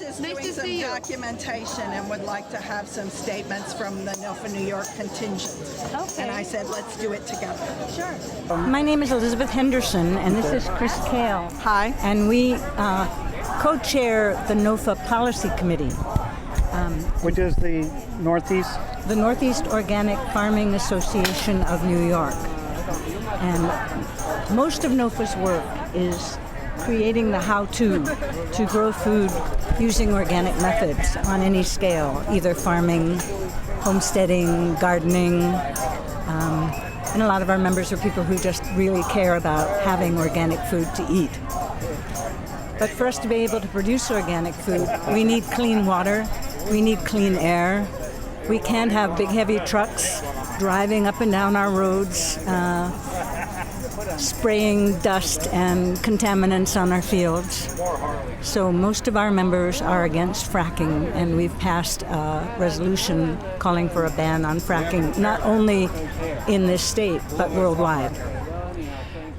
is Nice doing to some see you. documentation and would like to have some statements from the NOFA New York contingent. Okay. And I said, let's do it together. Sure. My name is Elizabeth Henderson, and this is Krys Cail. Hi. And we co-chair the NOFA Policy Committee, Which is the Northeast? the Northeast Organic Farming Association of New York. And most of NOFA's work is creating the how-to to grow food using organic methods on any scale, either farming, homesteading, gardening. And a lot of our members are people who just really care about having organic food to eat. But for us to be able to produce organic food, we need clean water, we need clean air. We can't have big, heavy trucks driving up and down our roads, spraying dust and contaminants on our fields. So most of our members are against fracking, and we've passed a resolution calling for a ban on fracking, not only in this state, but worldwide.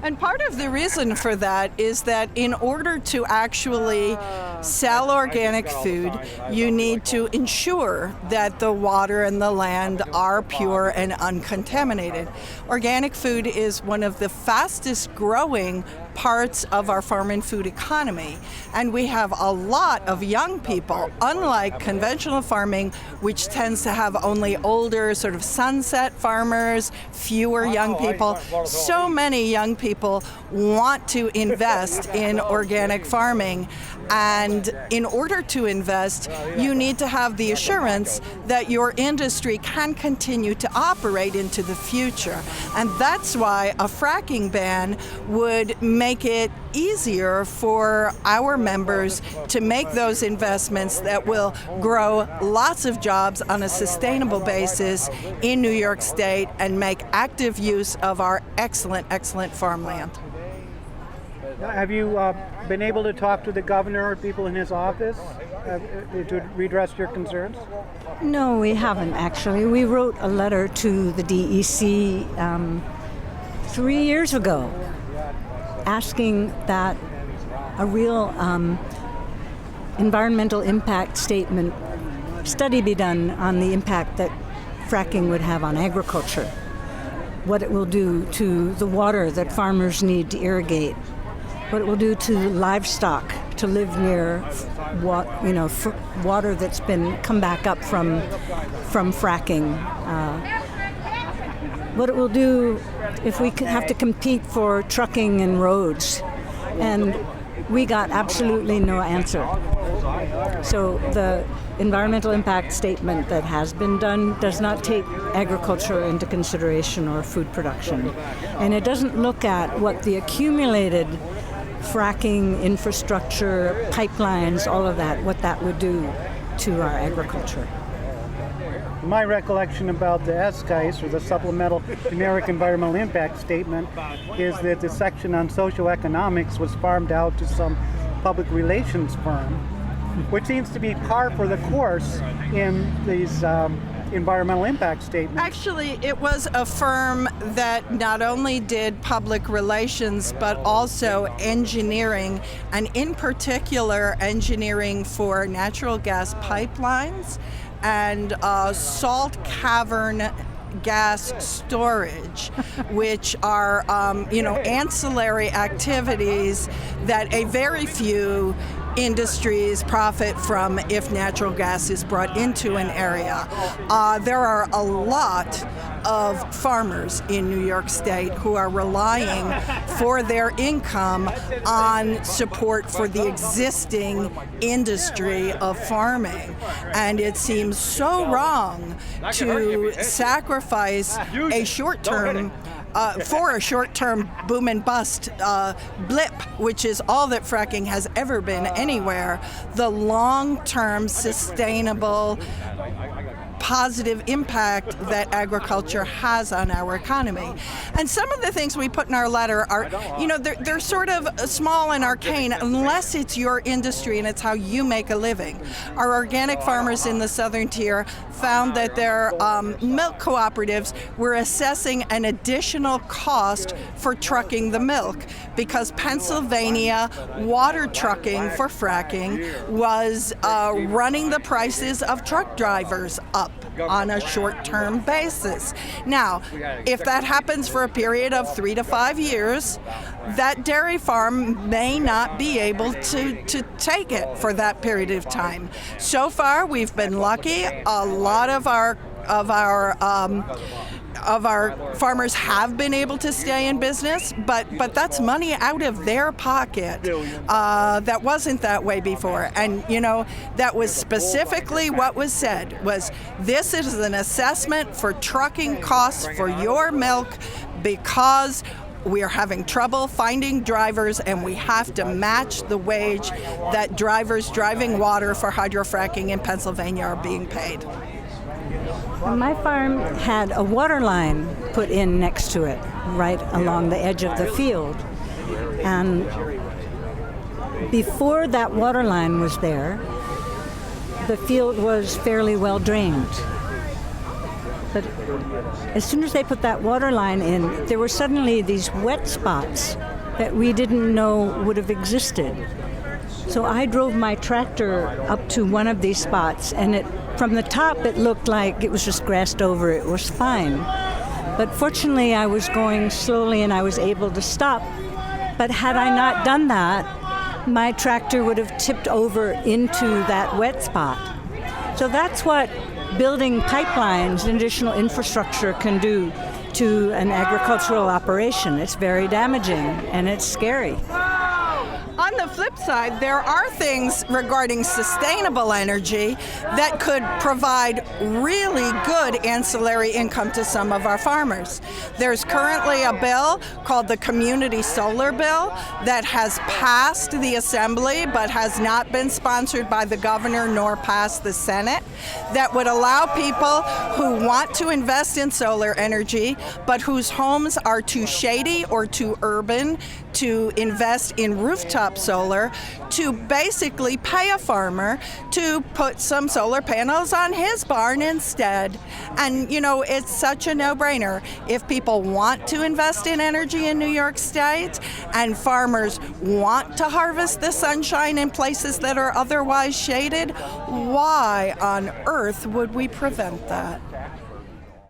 And part of the reason for that is that in order to actually sell organic food, you need to ensure that the water and the land are pure and uncontaminated. Organic food is one of the fastest growing parts of our farm and food economy. And we have a lot of young people, unlike conventional farming, which tends to have only older sort of sunset farmers, fewer young people. So many young people want to invest in organic farming. And in order to invest, you need to have the assurance that your industry can continue to operate into the future. And that's why a fracking ban would make it easier for our members to make those investments that will grow lots of jobs on a sustainable basis in New York State and make active use of our excellent, excellent farmland. Have you been able to talk to the governor or people in his office to redress your concerns? No, we haven't actually. We wrote a letter to the D.E.C. 3 years ago asking that a real environmental impact statement study be done on the impact that fracking would have on agriculture, what it will do to the water that farmers need to irrigate, what it will do to livestock to live near water that's been come back up from fracking. What it will do if we have to compete for trucking and roads. And we got absolutely no answer. So the environmental impact statement that has been done does not take agriculture into consideration or food production. And it doesn't look at what the accumulated fracking infrastructure, pipelines, all of that, what that would do to our agriculture. My recollection about the SGEIS, or the Supplemental Generic Environmental Impact Statement, is that the section on socioeconomics was farmed out to some public relations firm, which seems to be par for the course in these environmental impact statements. Actually, it was a firm that not only did public relations, but also engineering, and in particular, engineering for natural gas pipelines and salt cavern gas storage, which are ancillary activities that a very few industries profit from if natural gas is brought into an area. There are a lot of farmers in New York State who are relying for their income on support for the existing industry of farming. And it seems so wrong to sacrifice a short-term for a short-term boom and bust blip, which is all that fracking has ever been anywhere, the long-term sustainable positive impact that agriculture has on our economy. And some of the things we put in our letter are, they're sort of small and arcane unless it's your industry and it's how you make a living. Our organic farmers in the southern tier found that their milk cooperatives were assessing an additional cost for trucking the milk because Pennsylvania water trucking for fracking was running the prices of truck drivers up on a short-term basis. Now, if that happens for a period of 3 to 5 years, that dairy farm may not be able to take it for that period of time. So far, we've been lucky. A lot of our farmers have been able to stay in business, but that's money out of their pocket. That wasn't that way before. And, that was specifically what was said, was this is an assessment for trucking costs for your milk because we are having trouble finding drivers and we have to match the wage that drivers driving water for hydrofracking in Pennsylvania are being paid. My farm had a water line put in next to it, right along the edge of the field. And before that water line was there, the field was fairly well drained. But as soon as they put that water line in, there were suddenly these wet spots that we didn't know would have existed. So I drove my tractor up to one of these spots, and from the top it looked like it was just grassed over. It was fine. But fortunately I was going slowly and I was able to stop. But had I not done that, my tractor would have tipped over into that wet spot. So that's what building pipelines and additional infrastructure can do to an agricultural operation. It's very damaging and it's scary. On the flip side, there are things regarding sustainable energy that could provide really good ancillary income to some of our farmers. There's currently a bill called the Community Solar Bill that has passed the Assembly but has not been sponsored by the governor nor passed the Senate, that would allow people who want to invest in solar energy but whose homes are too shady or too urban to invest in rooftop solar to basically pay a farmer to put some solar panels on his barn instead. And, it's such a no-brainer. If people want to invest in energy in New York State and farmers want to harvest the sunshine in places that are otherwise shaded, why on earth would we prevent that?